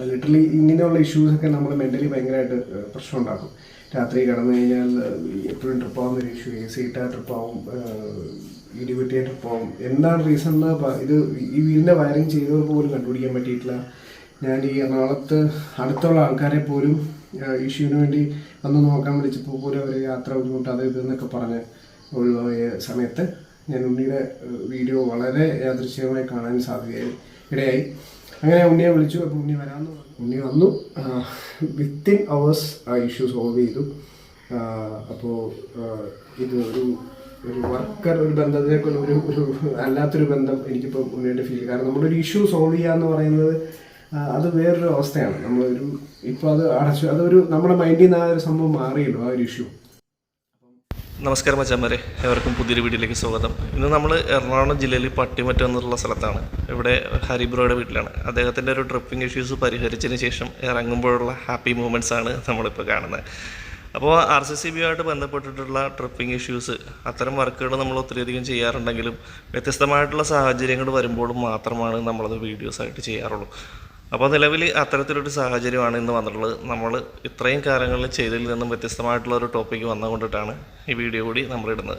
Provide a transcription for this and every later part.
Literally ഇങ്ങനെയുള്ള ഇഷ്യൂസൊക്കെ നമ്മൾ mentally ഭയങ്കരമായിട്ട് പ്രശ്നം ഉണ്ടാക്കും. രാത്രി കിടന്നു കഴിഞ്ഞാൽ എപ്പോഴും ട്രിപ്പാവുന്നൊരു ഇഷ്യൂ, AC ഇട്ടാൽ ട്രിപ്പാവും, ഇടിവെട്ടിയ ട്രിപ്പാവും. എന്താണ് റീസൺ എന്ന് ഇത് ഈ വീടിൻ്റെ വയറിങ് ചെയ്തവർക്ക് പോലും കണ്ടുപിടിക്കാൻ പറ്റിയിട്ടില്ല. ഞാൻ ഈ എറണാകുളത്ത് അടുത്തുള്ള ആൾക്കാരെ പോലും ഇഷ്യൂവിന് വേണ്ടി വന്ന് നോക്കാൻ വിളിച്ചപ്പോൾ പോലും അവർ യാത്ര ബുദ്ധിമുട്ട് അത് ഇതെന്നൊക്കെ പറഞ്ഞ് ഒഴിവായ സമയത്ത് ഞാൻ ഉണ്ണിയുടെ വീഡിയോ വളരെ യാദൃശ്ചികമായി കാണാൻ ഇടയായി. അങ്ങനെ ഉണ്ണിയെ വിളിച്ചു. അപ്പോൾ ഉണ്ണി വരാമെന്ന് പറഞ്ഞു. ഉണ്ണി വന്നു. വിത്തിൻ അവേഴ്സ് ആ ഇഷ്യൂ സോൾവ് ചെയ്തു. അപ്പോൾ ഇത് ഒരു വർക്കർ ഒരു ബന്ധത്തിലേക്ക് ഒരു അല്ലാത്തൊരു ബന്ധം എനിക്കിപ്പോൾ ഉണ്ണിയുടെ ഫീൽ. കാരണം നമ്മളൊരു ഇഷ്യൂ സോൾവ് ചെയ്യുക എന്ന് പറയുന്നത് അത് വേറൊരു അവസ്ഥയാണ്. നമ്മളൊരു ഇപ്പോൾ അത് അടച്ചു, അതൊരു നമ്മുടെ മൈൻഡിൽ നിന്ന് ആ ഒരു സംഭവം മാറിയല്ലോ, ആ ഒരു ഇഷ്യൂ. നമസ്കാരം മച്ചാന്മാരെ, ഏവർക്കും പുതിയൊരു വീഡിയോയിലേക്ക് സ്വാഗതം. ഇന്ന് നമ്മൾ എറണാകുളം ജില്ലയിൽ പട്ടിമറ്റം എന്നുള്ള സ്ഥലത്താണ്. ഇവിടെ ഹരിബ്രോയുടെ വീട്ടിലാണ്. അദ്ദേഹത്തിൻ്റെ ഒരു ട്രിപ്പിംഗ് ഇഷ്യൂസ് പരിഹരിച്ചതിന് ശേഷം ഇറങ്ങുമ്പോഴുള്ള ഹാപ്പി മൂമെൻറ്റ്സ് ആണ് നമ്മളിപ്പോൾ കാണുന്നത്. അപ്പോൾ RCCB ആയിട്ട് ബന്ധപ്പെട്ടിട്ടുള്ള ട്രിപ്പിംഗ് ഇഷ്യൂസ്, അത്തരം വർക്കുകൾ നമ്മൾ ഒത്തിരിയധികം ചെയ്യാറുണ്ടെങ്കിലും വ്യത്യസ്തമായിട്ടുള്ള സാഹചര്യങ്ങൾ വരുമ്പോഴും മാത്രമാണ് നമ്മളത് വീഡിയോസായിട്ട് ചെയ്യാറുള്ളൂ. അപ്പോൾ നിലവിൽ അത്തരത്തിലൊരു സാഹചര്യമാണ് ഇന്ന് വന്നിട്ടുള്ളത്. നമ്മൾ ഇത്രയും കാലങ്ങളിൽ ചെയ്തതിൽ നിന്നും വ്യത്യസ്തമായിട്ടുള്ള ഒരു ടോപ്പിക്ക് വന്നുകൊണ്ടിട്ടാണ് ഈ വീഡിയോ കൂടി നമ്മളിടുന്നത്.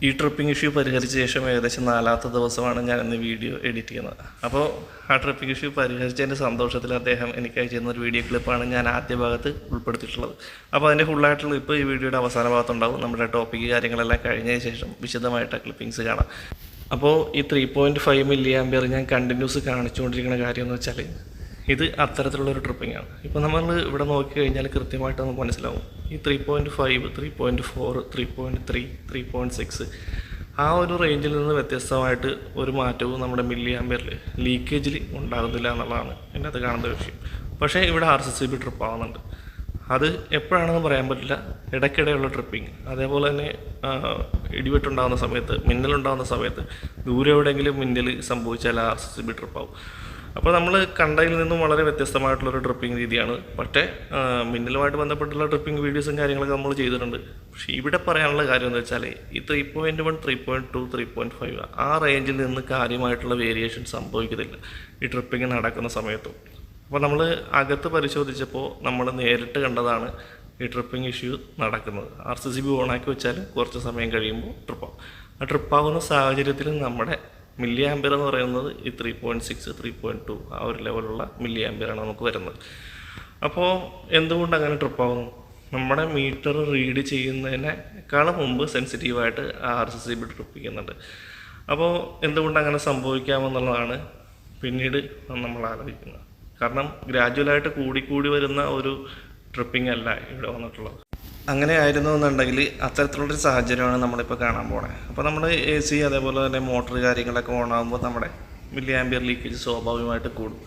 ഈ ട്രിപ്പിംഗ് ഇഷ്യൂ പരിഹരിച്ച ശേഷം ഏകദേശം 4ാമത്തെ ദിവസമാണ് ഞാൻ ഇന്ന് വീഡിയോ എഡിറ്റ് ചെയ്യുന്നത്. അപ്പോൾ ആ ട്രിപ്പിംഗ് ഇഷ്യൂ പരിഹരിച്ചതിൻ്റെ സന്തോഷത്തിൽ അദ്ദേഹം എനിക്ക് അയച്ചിരുന്ന ഒരു വീഡിയോ ക്ലിപ്പാണ് ഞാൻ ആദ്യ ഭാഗത്ത് ഉൾപ്പെടുത്തിയിട്ടുള്ളത്. അപ്പോൾ അതിൻ്റെ ഫുള്ളായിട്ടുള്ള ഇപ്പോൾ ഈ വീഡിയോയുടെ അവസാന ഭാഗത്തുണ്ടാവും. നമ്മുടെ ടോപ്പിക്ക് കാര്യങ്ങളെല്ലാം കഴിഞ്ഞതിന് ശേഷം വിശദമായിട്ട് ക്ലിപ്പിങ്സ് കാണാം. അപ്പോൾ ഈ 3.5 മില്ലി ആംപിയർ ഞാൻ കണ്ടിന്യൂസ് കാണിച്ചുകൊണ്ടിരിക്കുന്ന കാര്യം എന്ന് വെച്ചാൽ ഇത് അത്തരത്തിലുള്ളൊരു ട്രിപ്പിംഗാണ്. ഇപ്പോൾ നമ്മൾ ഇവിടെ നോക്കിക്കഴിഞ്ഞാൽ കൃത്യമായിട്ട് നമുക്ക് മനസ്സിലാവും. ഈ 3.5, 3.4, 3.3, 3.6 ആ ഒരു റേഞ്ചിൽ നിന്ന് വ്യത്യസ്തമായിട്ട് ഒരു മാറ്റവും നമ്മുടെ മില്ലി ആംപിയറിൽ ലീക്കേജിൽ ഉണ്ടാകുന്നില്ല എന്നുള്ളതാണ് എൻ്റെ അത് കാണുന്ന വിഷയം. പക്ഷേ ഇവിടെ RCCB ട്രിപ്പ് ആവുന്നുണ്ട്. അത് എപ്പോഴാണെന്ന് പറയാൻ പറ്റില്ല. ഇടയ്ക്കിടെയുള്ള ട്രിപ്പിംഗ്, അതേപോലെ തന്നെ ഇടിവെട്ടുണ്ടാകുന്ന സമയത്ത്, മിന്നലുണ്ടാകുന്ന സമയത്ത്, ദൂരെ എവിടെയെങ്കിലും മിന്നൽ സംഭവിച്ചാൽ RCCB ട്രിപ്പാവും. അപ്പോൾ നമ്മൾ കണ്ടതിൽ നിന്നും വളരെ വ്യത്യസ്തമായിട്ടുള്ളൊരു ട്രിപ്പിംഗ് രീതിയാണ്. പക്ഷേ മിന്നലുമായിട്ട് ബന്ധപ്പെട്ടുള്ള ട്രിപ്പിംഗ് വീഡിയോസും കാര്യങ്ങളൊക്കെ നമ്മൾ ചെയ്തിട്ടുണ്ട്. പക്ഷേ ഇവിടെ പറയാനുള്ള കാര്യം എന്ന് വെച്ചാൽ ഈ 3.1, 3.2, 3.5 ആ റേഞ്ചിൽ നിന്ന് കാര്യമായിട്ടുള്ള വേരിയേഷൻ സംഭവിക്കുന്നില്ല ഈ ട്രിപ്പിംഗ് നടക്കുന്ന സമയത്തും. അപ്പോൾ നമ്മൾ അകത്ത് പരിശോധിച്ചപ്പോൾ നമ്മൾ നേരിട്ട് കണ്ടതാണ് ഈ ട്രിപ്പിംഗ് ഇഷ്യൂ നടക്കുന്നത്. RCCB ഓണാക്കി വെച്ചാൽ കുറച്ച് സമയം കഴിയുമ്പോൾ ട്രിപ്പാവും. ആ ട്രിപ്പാവുന്ന സാഹചര്യത്തിൽ നമ്മുടെ മില്ലി ആംപിയർ എന്ന് പറയുന്നത് ഈ 3.6, 3.2 ആ ഒരു ലെവലുള്ള മില്ലി ആംപിയറാണ് നമുക്ക് വരുന്നത്. അപ്പോൾ എന്തുകൊണ്ട് അങ്ങനെ ട്രിപ്പാവുന്നു? നമ്മുടെ മീറ്റർ റീഡ് ചെയ്യുന്നതിനേക്കാളും മുമ്പ് സെൻസിറ്റീവായിട്ട് RCCB ട്രിപ്പ് ചെയ്യുന്നുണ്ട്. അപ്പോൾ എന്തുകൊണ്ട് അങ്ങനെ സംഭവിക്കാമെന്നുള്ളതാണ് പിന്നീട് നമ്മൾ ആലോചിക്കുന്നത്. കാരണം ഗ്രാജുവലായിട്ട് കൂടിക്കൂടി വരുന്ന ഒരു ട്രിപ്പിംഗ് അല്ല ഇവിടെ വന്നിട്ടുള്ളത്. അങ്ങനെ ആയിരുന്നു എന്നുണ്ടെങ്കിൽ അത്തരത്തിലുള്ളൊരു സാഹചര്യമാണ് നമ്മളിപ്പോൾ കാണാൻ പോകുന്നത്. അപ്പോൾ നമ്മൾ AC അതേപോലെ തന്നെ മോട്ടർ കാര്യങ്ങളൊക്കെ ഓണാകുമ്പോൾ നമ്മുടെ മില്ലി ആംപിയർ ലീക്കേജ് സ്വാഭാവികമായിട്ട് കൂടും.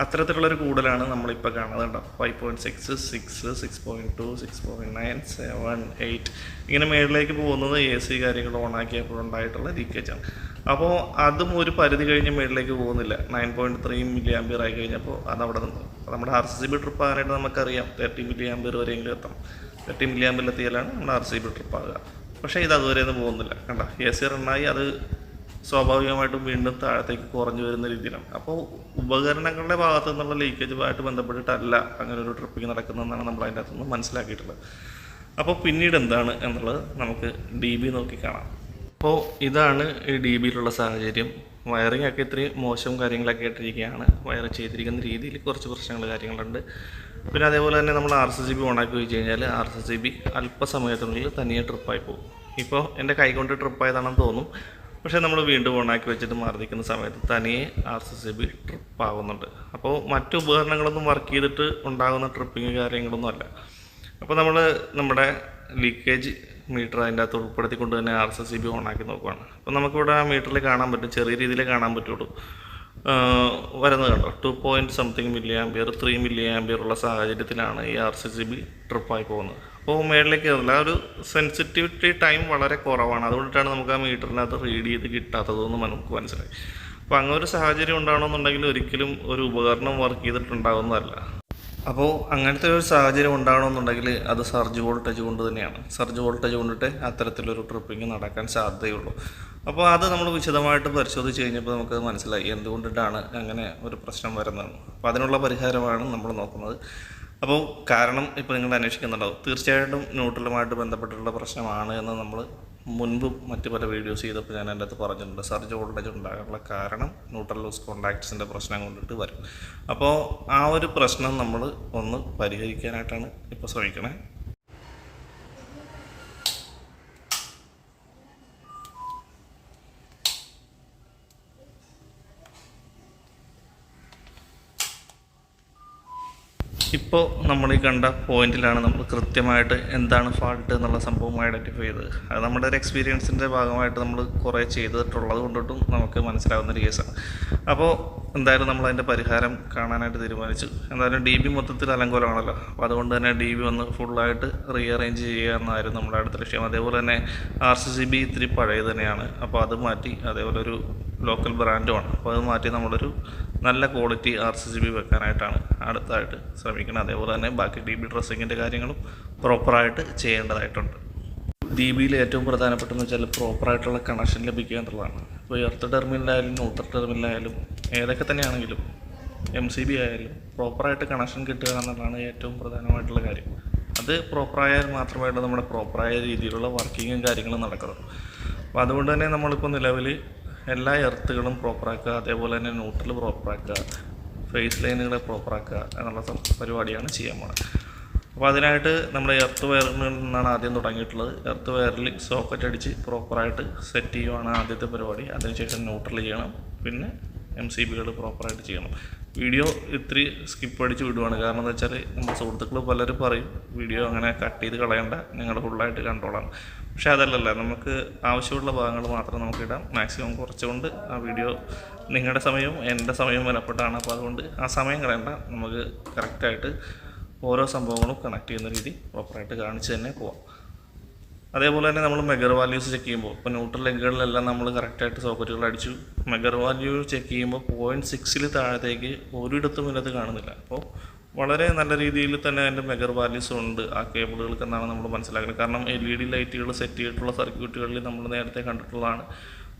അത്തരത്തിലുള്ളൊരു കൂടുതലാണ് നമ്മളിപ്പോൾ കാണുന്നത്. കേട്ടോ 5.6, 6, 6.2, 6.9, 7, 8 ഇങ്ങനെ മേളിലേക്ക് പോകുന്നത് AC കാര്യങ്ങൾ ഓണാക്കിയപ്പോഴുണ്ടായിട്ടുള്ള ലീക്കേജാണ്. അപ്പോൾ അതും ഒരു പരിധി കഴിഞ്ഞ് മേളിലേക്ക് പോകുന്നില്ല. 9.3 മില്ലി ആംപിയർ ആയി കഴിഞ്ഞപ്പോൾ അതവിടെ നിന്ന് നമ്മുടെ RCCB ട്രിപ്പ് ആകാനായിട്ട് നമുക്കറിയാം 30 മില്ലി ആംപിയർ വരെയെങ്കിലും എത്തണം. 30 മില്ലി ആംപിയർ എത്തിയാലാണ് നമ്മുടെ RCCB ട്രിപ്പ് ആകുക. പക്ഷേ ഇത് അതുവരെ ഒന്നും പോകുന്നില്ല. കണ്ട AC റണ്ണായി അത് സ്വാഭാവികമായിട്ടും വീണ്ടും താഴത്തേക്ക് കുറഞ്ഞു വരുന്ന രീതിയിലാണ്. അപ്പോൾ ഉപകരണങ്ങളുടെ ഭാഗത്തു നിന്നുള്ള ലീക്കേജുമായിട്ട് ബന്ധപ്പെട്ടിട്ടല്ല അങ്ങനെ ഒരു ട്രിപ്പിംഗ് നടക്കുന്നതെന്നാണ് നമ്മൾ അതിൻ്റെ അകത്തുനിന്ന് മനസ്സിലാക്കിയിട്ടുള്ളത്. അപ്പോൾ പിന്നീട് എന്താണ് എന്നുള്ളത് നമുക്ക് DB നോക്കി കാണാം. അപ്പോൾ ഇതാണ് ഈ DBയിലുള്ള സാഹചര്യം. വയറിംഗ് ഒക്കെ ഇത്രയും മോശം കാര്യങ്ങളൊക്കെ ആയിട്ടിരിക്കുകയാണ്. വയർ ചെയ്തിരിക്കുന്ന രീതിയിൽ കുറച്ച് പ്രശ്നങ്ങൾ കാര്യങ്ങളുണ്ട്. പിന്നെ അതേപോലെ തന്നെ നമ്മൾ RCCB ഓണാക്കി വെച്ച് കഴിഞ്ഞാൽ RCCB അല്പസമയത്തിനുള്ളിൽ തനിയെ ട്രിപ്പായി പോകും. ഇപ്പോൾ എൻ്റെ കൈകൊണ്ട് ട്രിപ്പായതാണെന്ന് തോന്നും. പക്ഷേ നമ്മൾ വീണ്ടും ഓണാക്കി വെച്ചിട്ട് മർദ്ദിക്കുന്ന സമയത്ത് തനിയെ RCCB ട്രിപ്പാകുന്നുണ്ട്. അപ്പോൾ മറ്റു ഉപകരണങ്ങളൊന്നും വർക്ക് ചെയ്തിട്ട് ഉണ്ടാകുന്ന ട്രിപ്പിങ് കാര്യങ്ങളൊന്നും അല്ല. അപ്പോൾ നമ്മൾ നമ്മുടെ ലീക്കേജ് മീറ്റർ അതിൻ്റെ അകത്ത് ഉൾപ്പെടുത്തിക്കൊണ്ട് തന്നെ RCCB ഓണാക്കി നോക്കുകയാണ്. അപ്പോൾ നമുക്കിവിടെ ആ മീറ്ററിൽ കാണാൻ പറ്റും, ചെറിയ രീതിയിൽ കാണാൻ പറ്റുള്ളൂ. വരുന്നത് കണ്ടോ 2.something milli ampere, 3 milli ampere ഉള്ള സാഹചര്യത്തിലാണ് ഈ RCCB ട്രിപ്പായി പോകുന്നത്. അപ്പോൾ മേളിലേക്ക് കയറില്ല. ആ ഒരു സെൻസിറ്റിവിറ്റി ടൈം വളരെ കുറവാണ്. അതുകൊണ്ടിട്ടാണ് നമുക്ക് ആ മീറ്ററിനകത്ത് റീഡ് ചെയ്ത് കിട്ടാത്തതെന്ന് നമുക്ക് മനസ്സിലായി. അപ്പോൾ അങ്ങനെ ഒരു സാഹചര്യം ഉണ്ടാകണമെന്നുണ്ടെങ്കിൽ ഒരിക്കലും ഒരു ഉപകരണം വർക്ക് ചെയ്തിട്ടുണ്ടാകുന്നതല്ല. അപ്പോൾ അങ്ങനത്തെ ഒരു സാഹചര്യം ഉണ്ടാകണമെന്നുണ്ടെങ്കിൽ അത് സർജ് വോൾട്ടേജ് കൊണ്ട് തന്നെയാണ്. സർജ് വോൾട്ടേജ് കൊണ്ടിട്ട് അത്തരത്തിലൊരു ട്രിപ്പിംഗ് നടക്കാൻ സാധ്യതയുള്ളൂ. അപ്പോൾ അത് നമ്മൾ വിശദമായിട്ട് പരിശോധിച്ച് കഴിഞ്ഞപ്പോൾ നമുക്ക് മനസ്സിലായി എന്തുകൊണ്ടിട്ടാണ് അങ്ങനെ ഒരു പ്രശ്നം വരുന്നത്. അപ്പോൾ അതിനുള്ള പരിഹാരമാണ് നമ്മൾ നോക്കുന്നത്. അപ്പോൾ കാരണം ഇപ്പോൾ നിങ്ങൾ അന്വേഷിക്കുന്നുണ്ടാവും. തീർച്ചയായിട്ടും ന്യൂട്രലുമായിട്ട് ബന്ധപ്പെട്ടുള്ള പ്രശ്നമാണ് എന്ന് നമ്മൾ മുൻപും മറ്റ് പല വീഡിയോസ് ചെയ്തപ്പോൾ ഞാൻ എൻ്റെ അടുത്ത് പറഞ്ഞിട്ടുണ്ട്. സർജ് വോൾട്ടേജ് ഉണ്ടാകാനുള്ള കാരണം ന്യൂട്രൽ ലൂസ് കോണ്ടാക്ട്സിൻ്റെ പ്രശ്നം കൊണ്ടിട്ട് വരും. അപ്പോൾ ആ ഒരു പ്രശ്നം നമ്മൾ ഒന്ന് പരിഹരിക്കാനായിട്ടാണ് ഇപ്പോൾ ശ്രമിക്കണേ. ഇപ്പോൾ നമ്മൾ ഈ കണ്ട പോയിന്റിലാണ് നമ്മൾ കൃത്യമായിട്ട് എന്താണ് ഫാൾട്ട് എന്നുള്ള സംഭവം ഐഡൻറ്റിഫൈ ചെയ്തത്. അത് നമ്മുടെ ഒരു എക്സ്പീരിയൻസിൻ്റെ ഭാഗമായിട്ട് നമ്മൾ കുറേ ചെയ്തിട്ടുള്ളത് കൊണ്ടിട്ടും നമുക്ക് മനസ്സിലാവുന്ന ഒരു കേസാണ്. അപ്പോൾ എന്തായാലും നമ്മൾ അതിൻ്റെ പരിഹാരം കാണാനായിട്ട് തീരുമാനിച്ചു. എന്തായാലും DB മൊത്തത്തിൽ അലങ്കോലമാണല്ലോ. അപ്പോൾ അതുകൊണ്ട് തന്നെ DB ഒന്ന് ഫുള്ളായിട്ട് റീഅറേഞ്ച് ചെയ്യുക എന്നായിരുന്നു നമ്മുടെ അടുത്ത ലക്ഷ്യം. അതേപോലെ തന്നെ RCCB ഇത്തിരി പഴയ തന്നെയാണ്. അപ്പോൾ അത് മാറ്റി, അതേപോലെ ഒരു ലോക്കൽ ബ്രാൻഡുമാണ്. അപ്പോൾ അത് മാറ്റി നമ്മളൊരു നല്ല ക്വാളിറ്റി RCCB വെക്കാനായിട്ടാണ് അടുത്തായിട്ട് ശ്രമിക്കുന്നത്. അതേപോലെ തന്നെ ബാക്കി DB ഡ്രസ്സിങ്ങിൻ്റെ കാര്യങ്ങളും പ്രോപ്പറായിട്ട് ചെയ്യേണ്ടതായിട്ടുണ്ട്. DBയിൽ ഏറ്റവും പ്രധാനപ്പെട്ടതെന്ന് വെച്ചാൽ പ്രോപ്പറായിട്ടുള്ള കണക്ഷൻ ലഭിക്കുക എന്നുള്ളതാണ്. ഇപ്പോൾ എർത്ത് ടെർമിനലായാലും ന്യൂട്രൽ ടെർമിനലായാലും ഏതൊക്കെ തന്നെയാണെങ്കിലും MCB ആയാലും പ്രോപ്പറായിട്ട് കണക്ഷൻ കിട്ടുക എന്നുള്ളതാണ് ഏറ്റവും പ്രധാനമായിട്ടുള്ള കാര്യം. അത് പ്രോപ്പറായാൽ മാത്രമായിട്ട് നമ്മുടെ പ്രോപ്പറായ രീതിയിലുള്ള വർക്കിങ്ങും കാര്യങ്ങളും നടക്കുള്ളൂ. അപ്പോൾ അതുകൊണ്ട് തന്നെ നമ്മളിപ്പോൾ നിലവിൽ എല്ലാ എർത്തുകളും പ്രോപ്പറാക്കുക, അതേപോലെ തന്നെ ന്യൂട്രൽ പ്രോപ്പറാക്കുക, ഫേസ് ലൈനുകളെ പ്രോപ്പറാക്കുക എന്നുള്ള പരിപാടിയാണ് ചെയ്യാൻ പോകുന്നത്. അപ്പോൾ അതിനായിട്ട് നമ്മൾ എർത്ത് വയറിൽ നിന്നാണ് ആദ്യം തുടങ്ങിയിട്ടുള്ളത്. എർത്ത് വയറിൽ സോക്കറ്റ് അടിച്ച് പ്രോപ്പറായിട്ട് സെറ്റ് ചെയ്യുവാണ് ആദ്യത്തെ പരിപാടി. അതിനുശേഷം ന്യൂട്രൽ ചെയ്യണം, പിന്നെ MCBകൾ പ്രോപ്പറായിട്ട് ചെയ്യണം. വീഡിയോ ഇത്തിരി സ്കിപ്പ് അടിച്ച് വിടുവാണ്. കാരണം എന്താ വെച്ചാൽ നമ്മുടെ സുഹൃത്തുക്കൾ പലരും പറയും വീഡിയോ അങ്ങനെ കട്ട് ചെയ്ത് കളയണ്ട, നിങ്ങൾ ഫുള്ളായിട്ട് കണ്ടോളാം. പക്ഷേ അതല്ലല്ല, നമുക്ക് ആവശ്യമുള്ള ഭാഗങ്ങൾ മാത്രം നമുക്ക് ഇടാം. മാക്സിമം കുറച്ചുകൊണ്ട് ആ വീഡിയോ നിങ്ങളുടെ സമയവും എൻ്റെ സമയവും വിലപ്പെട്ടാണ്. അപ്പോൾ അതുകൊണ്ട് ആ സമയം കളയണ്ട, നമുക്ക് കറക്റ്റായിട്ട് ഓരോ സംഭവങ്ങളും കണക്ട് ചെയ്യുന്ന രീതി പ്രോപ്പറായിട്ട് കാണിച്ച് തന്നെ പോവാം. അതേപോലെ തന്നെ നമ്മൾ മെഗർ വാല്യൂസ് ചെക്ക് ചെയ്യുമ്പോൾ ഇപ്പോൾ ന്യൂട്രൽ ലെഗുകളിലെല്ലാം നമ്മൾ കറക്റ്റായിട്ട് സോക്കറ്റുകൾ അടിച്ചു. മെഗർ വാല്യൂ ചെക്ക് ചെയ്യുമ്പോൾ 0.6 താഴത്തേക്ക് ഒരിടത്തും ഇന്നത് കാണുന്നില്ല. അപ്പോൾ വളരെ നല്ല രീതിയിൽ തന്നെ അതിൻ്റെ മെഗർ വാല്യൂസ് ഉണ്ട് ആ കേബിളുകൾക്ക് എന്നാണ് നമ്മൾ മനസ്സിലാക്കുന്നത്. കാരണം LED ലൈറ്റുകൾ സെറ്റ് ചെയ്തിട്ടുള്ള സർക്യൂട്ടുകളിൽ നമ്മൾ നേരത്തെ കണ്ടിട്ടുള്ളതാണ്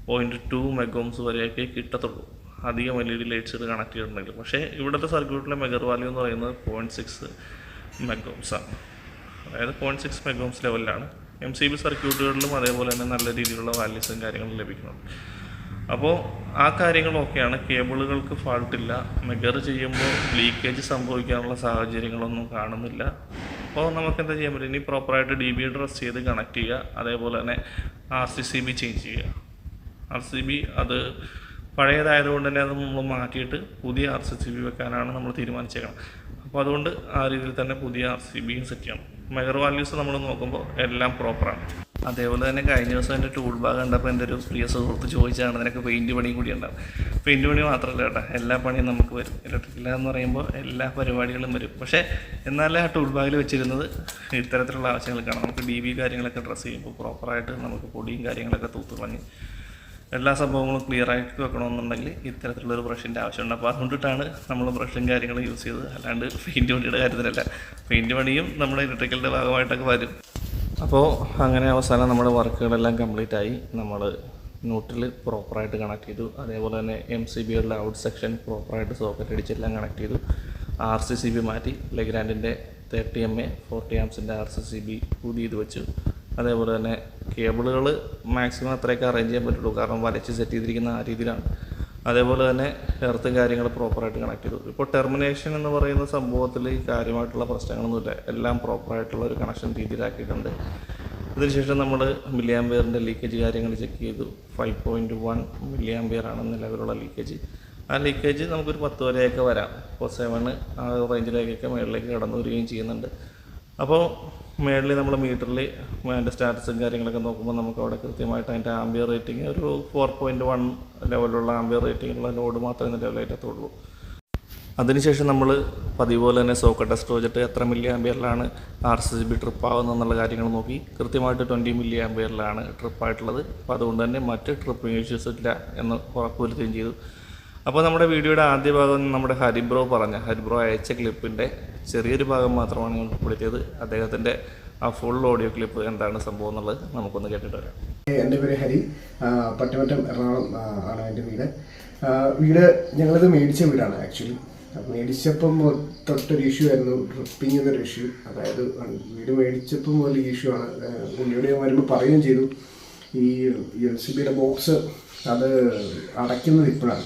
0.2 മെഗോംസ് വരെയൊക്കെ കിട്ടത്തുള്ളൂ അധികം LED ലൈറ്റ്സുകൾ കണക്ട് ചെയ്തിട്ടുണ്ടെങ്കിൽ. പക്ഷേ ഇവിടുത്തെ സർക്യൂട്ടിലെ മെഗർ വാല്യൂ എന്ന് പറയുന്നത് 0.6 മെഗോംസാണ്. അതായത് 0.6 മെഗോംസ് ലെവലിലാണ്. MCB സർക്യൂട്ടുകളിലും അതേപോലെ തന്നെ നല്ല രീതിയിലുള്ള വാല്യൂസും കാര്യങ്ങളും ലഭിക്കുന്നുണ്ട്. അപ്പോൾ ആ കാര്യങ്ങളൊക്കെയാണ്. കേബിളുകൾക്ക് ഫാൾട്ടില്ല. മെഗർ ചെയ്യുമ്പോൾ ലീക്കേജ് സംഭവിക്കാനുള്ള സാഹചര്യങ്ങളൊന്നും കാണുന്നില്ല. അപ്പോൾ നമുക്ക് എന്താ ചെയ്യാൻ പറ്റും, ഇനി പ്രോപ്പറായിട്ട് DB ഡ്രസ് ചെയ്ത് കണക്ട് ചെയ്യുക. അതേപോലെ തന്നെ RCCB ചേഞ്ച് ചെയ്യുക. RCB അത് പഴയതായതുകൊണ്ട് തന്നെ അത് നമ്മൾ മാറ്റിയിട്ട് പുതിയ RCCB വെക്കാനാണ് നമ്മൾ തീരുമാനിച്ചേക്കണം. അപ്പോൾ അതുകൊണ്ട് ആ രീതിയിൽ തന്നെ പുതിയ RCCBയും സെറ്റ് ചെയ്യണം. മെഗർ വാല്യൂസ് നമ്മൾ നോക്കുമ്പോൾ എല്ലാം പ്രോപ്പറാണ്. അതേപോലെ തന്നെ കഴിഞ്ഞ ദിവസം എൻ്റെ ടൂൾ ബാഗ് കണ്ടപ്പോൾ എൻ്റെ ഒരു പ്രിയ സുഹൃത്ത് ചോദിച്ചാണ് നിനക്ക് പെയിൻറ്റ് പണിയും കൂടി ഉണ്ടാവും. പെയിൻറ്റ് പണി മാത്രമല്ല കേട്ടോ, എല്ലാ പണിയും നമുക്ക് വരും. ഇലക്ട്രിക്കൽ എന്ന് പറയുമ്പോൾ എല്ലാ പരിപാടികളും വരും. പക്ഷേ എന്നാലേ ആ ടൂൾ ബാഗിൽ വെച്ചിരുന്നത് ഇത്തരത്തിലുള്ള ആവശ്യങ്ങൾക്കാണ്. നമുക്ക് DB കാര്യങ്ങളൊക്കെ ഡ്രസ്സ് ചെയ്യുമ്പോൾ പ്രോപ്പറായിട്ട് നമുക്ക് പൊടിയും കാര്യങ്ങളൊക്കെ തൂത്തുകളഞ്ഞ് എല്ലാ സംഭവങ്ങളും ക്ലിയറായിട്ട് വെക്കണമെന്നുണ്ടെങ്കിൽ ഇത്തരത്തിലുള്ളൊരു ബ്രഷിൻ്റെ ആവശ്യമുണ്ട്. അപ്പോൾ അതുകൊണ്ടിട്ടാണ് നമ്മൾ ബ്രഷും കാര്യങ്ങളും യൂസ് ചെയ്തത്, അല്ലാണ്ട് പെയിൻറ്റ് പണിയുടെ കാര്യത്തിലല്ല. പെയിൻറ്റ് പണിയും നമ്മുടെ ഇലക്ട്രിക്കലിൻ്റെ ഭാഗമായിട്ടൊക്കെ വരും. അപ്പോൾ അങ്ങനെ അവസാനം നമ്മുടെ വർക്കുകളെല്ലാം കംപ്ലീറ്റ് ആയി. നമ്മൾ ന്യൂട്രൽ പ്രോപ്പറായിട്ട് കണക്ട് ചെയ്തു. അതേപോലെ തന്നെ MCBയുടെ ഔട്ട് സെക്ഷൻ പ്രോപ്പറായിട്ട് സോക്കറ്റ് അടിച്ചെല്ലാം കണക്ട് ചെയ്തു. RCCB മാറ്റി ലെഗ്രാൻഡിൻ്റെ 30 mA 40 ആംസിൻ്റെ RCCB പുതിയത് വെച്ചു. അതേപോലെ തന്നെ കേബിളുകൾ മാക്സിമം അത്രയൊക്കെ അറേഞ്ച് ചെയ്യാൻ പറ്റുള്ളൂ, കാരണം വലച്ച് സെറ്റ് ചെയ്തിരിക്കുന്ന ആ രീതിയിലാണ്. അതേപോലെ തന്നെ എർത്തും കാര്യങ്ങൾ പ്രോപ്പറായിട്ട് കണക്ട് ചെയ്തു. ഇപ്പോൾ ടെർമിനേഷൻ എന്ന് പറയുന്ന സംഭവത്തിൽ കാര്യമായിട്ടുള്ള പ്രശ്നങ്ങളൊന്നുമില്ല, എല്ലാം പ്രോപ്പറായിട്ടുള്ള ഒരു കണക്ഷൻ രീതിയിലാക്കിയിട്ടുണ്ട്. അതിനുശേഷം നമ്മൾ മില്ലി ആംപിയറിൻ്റെ ലീക്കേജ് കാര്യങ്ങൾ ചെക്ക് ചെയ്തു. 5.1 മില്ലി ആംപിയറാണ് നിലവിലുള്ള ലീക്കേജ്. ആ ലീക്കേജ് നമുക്കൊരു 10 വരെയൊക്കെ വരാം. ഇപ്പോൾ 7 ആ റേഞ്ചിലേക്കൊക്കെ മുകളിലേക്ക് കടന്നു വരികയും ചെയ്യുന്നുണ്ട്. അപ്പോൾ മേളിൽ നമ്മൾ മീറ്ററിൽ അതിൻ്റെ സ്റ്റാറ്റസും കാര്യങ്ങളൊക്കെ നോക്കുമ്പോൾ നമുക്ക് അവിടെ കൃത്യമായിട്ട് അതിൻ്റെ ആംബിയർ റേറ്റിംഗ് ഒരു 4.1 ലെവലുള്ള ആംബിയർ റേറ്റിംഗുള്ള ലോഡ് മാത്രമേ ലെവലായിട്ടുള്ളൂ. അതിനുശേഷം നമ്മൾ പതിവ് പോലെ തന്നെ സോക്കറ്റ് ടെസ്റ്റ് വെച്ചിട്ട് എത്ര മില്ലി ആംബിയറിലാണ് RCCB ട്രിപ്പ് ആകുന്നതെന്നുള്ള കാര്യങ്ങൾ നോക്കി. കൃത്യമായിട്ട് 20 മില്ലി ആംബിയറിലാണ് ട്രിപ്പായിട്ടുള്ളത്. അപ്പോൾ അതുകൊണ്ട് തന്നെ മറ്റ് ട്രിപ്പിംഗ് ഇഷ്യൂസ് ഇല്ല എന്ന് ഉറപ്പുവരുത്തുകയും ചെയ്തു. അപ്പോൾ നമ്മുടെ വീഡിയോയുടെ ആദ്യ ഭാഗം നമ്മുടെ ഹരിബ്രോ അയച്ച ക്ലിപ്പിൻ്റെ ചെറിയൊരു ഭാഗം മാത്രമാണ് ഞാൻ ഉൾപ്പെടുത്തിയത്. അദ്ദേഹത്തിൻ്റെ ആ ഫുൾ ഓഡിയോ ക്ലിപ്പ് എന്താണ് സംഭവം എന്നുള്ളത് നമുക്കൊന്ന് കേട്ടിട്ട് വരാം. എൻ്റെ പേര് ഹരി, പട്ടിമറ്റം എറണാകുളം ആണ് എൻ്റെ വീട്. ഞങ്ങളിത് മേടിച്ച വീടാണ് ആക്ച്വലി. മേടിച്ചപ്പം തൊട്ടൊരു ഇഷ്യൂ ആയിരുന്നു, ട്രിപ്പിംഗ് എന്നൊരു ഇഷ്യൂ. അതായത് വീട് മേടിച്ചപ്പം വലിയ ഇഷ്യൂ ആണ്. ഉണ്ണിയോട് ഞാൻ വരുമ്പോൾ പറയുകയും ചെയ്തു, ഈ എൽസിബിയുടെ ബോക്സ് അത് അടയ്ക്കുന്നത് ഇപ്പോഴാണ്.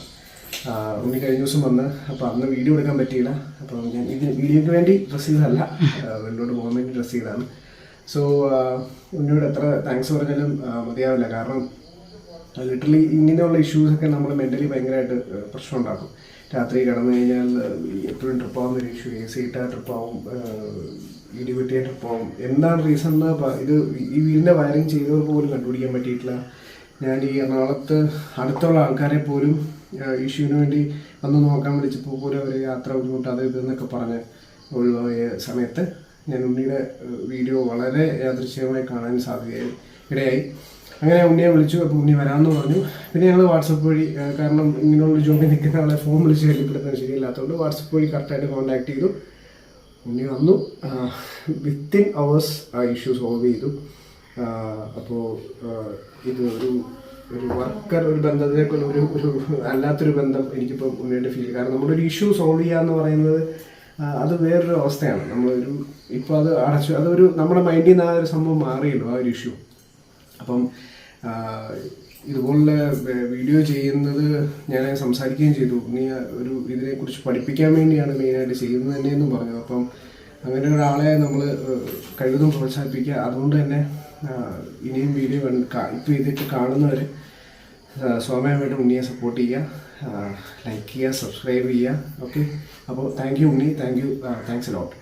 ഉണ്ണി കഴിഞ്ഞ ദിവസം വന്ന്, അപ്പോൾ അന്ന് വീഡിയോ എടുക്കാൻ പറ്റിയില്ല. അപ്പോൾ ഞാൻ ഇതിന് വീഡിയോയ്ക്ക് വേണ്ടി ഡ്രസ്സ് ചെയ്തതല്ല, വെളിലോട്ട് പോകാൻ വേണ്ടി ഡ്രസ്സ് ചെയ്തതാണ്. സോ ഉണ്ണിയോട് എത്ര താങ്ക്സ് പറഞ്ഞാലും മതിയാവില്ല. കാരണം ലിറ്ററലി ഇങ്ങനെയുള്ള ഇഷ്യൂസൊക്കെ നമ്മൾ മെൻ്റലി ഭയങ്കരമായിട്ട് പ്രശ്നം ഉണ്ടാക്കും. രാത്രി കിടന്നു കഴിഞ്ഞാൽ എപ്പോഴും ട്രിപ്പാവുന്നൊരു ഇഷ്യൂ, AC ഇട്ടാൽ ട്രിപ്പാവും, ഇടിവെട്ടിയ ട്രിപ്പാവും. എന്താണ് റീസൺ എന്ന് ഇത് ഈ വീടിൻ്റെ വയറിങ് ചെയ്തവർ പോലും കണ്ടുപിടിക്കാൻ പറ്റിയിട്ടില്ല. ഞാൻ ഈ എറണാകുളത്ത് അടുത്തുള്ള ആൾക്കാരെ പോലും ഇഷ്യൂവിന് വേണ്ടി വന്ന് നോക്കാൻ വിളിച്ചപ്പോൾ പോലും അവർ യാത്ര ബുദ്ധിമുട്ട് അത് ഇതെന്നൊക്കെ പറഞ്ഞ് ഒഴിവായ സമയത്ത് ഞാൻ ഉണ്ണിയുടെ വീഡിയോ വളരെ യാദൃശ്ചികമായി കാണാൻ ഇടയായി. അങ്ങനെ ഉണ്ണിയെ വിളിച്ചു. അപ്പോൾ ഉണ്ണി വരാമെന്ന് പറഞ്ഞു. പിന്നെ ഞങ്ങൾ വാട്സപ്പ് വഴി, കാരണം ഇങ്ങനെയുള്ള ജോബിൽ നിൽക്കുന്ന ആളെ ഫോൺ വിളിച്ച് ശല്യപ്പെടുത്താൻ ശരിയില്ലാത്തതുകൊണ്ട് വാട്സപ്പ് വഴി കറക്റ്റായിട്ട് കോൺടാക്ട് ചെയ്തു. ഉണ്ണി വന്നു. വിത്തിൻ അവേഴ്സ് ആ ഇഷ്യൂ സോൾവ് ചെയ്തു. അപ്പോൾ ഇത് ഒരു വർക്കർ, ഒരു ബന്ധത്തിലേക്കുള്ള ഒരു അല്ലാത്തൊരു ബന്ധം എനിക്കിപ്പോൾ ഉണ്ണിയുടെ ഫീൽ. കാരണം നമ്മളൊരു ഇഷ്യൂ സോൾവ് ചെയ്യുക എന്ന് പറയുന്നത് അത് വേറൊരു അവസ്ഥയാണ്. നമ്മളൊരു ഇപ്പോൾ അത് അടച്ചു, അതൊരു നമ്മുടെ മൈൻഡിൽ നിന്ന് ആ ഒരു സംഭവം മാറിയല്ലോ, ആ ഒരു ഇഷ്യൂ. അപ്പം ഇതുപോലെ വീഡിയോ ചെയ്യുന്നത് ഞാൻ സംസാരിക്കുകയും ചെയ്തു. നീ ഒരു ഇതിനെക്കുറിച്ച് പഠിപ്പിക്കാൻ വേണ്ടിയാണ് മെയിനായിട്ട് ചെയ്യുന്നത് തന്നെയെന്നും പറഞ്ഞു. അപ്പം അങ്ങനെ ഒരാളെ നമ്മൾ കഴിവതും പ്രോത്സാഹിപ്പിക്കുക. അതുകൊണ്ട് തന്നെ ഇനിയും വീഡിയോ ഇപ്പോൾ ഇതിട്ട് കാണുന്നവർ സ്വാഭാവികമായിട്ടും ഉണ്ണിയെ സപ്പോർട്ട് ചെയ്യുക, ലൈക്ക് ചെയ്യുക, സബ്സ്ക്രൈബ് ചെയ്യുക. ഓക്കെ, അപ്പോൾ thank you Unni, thanks a lot.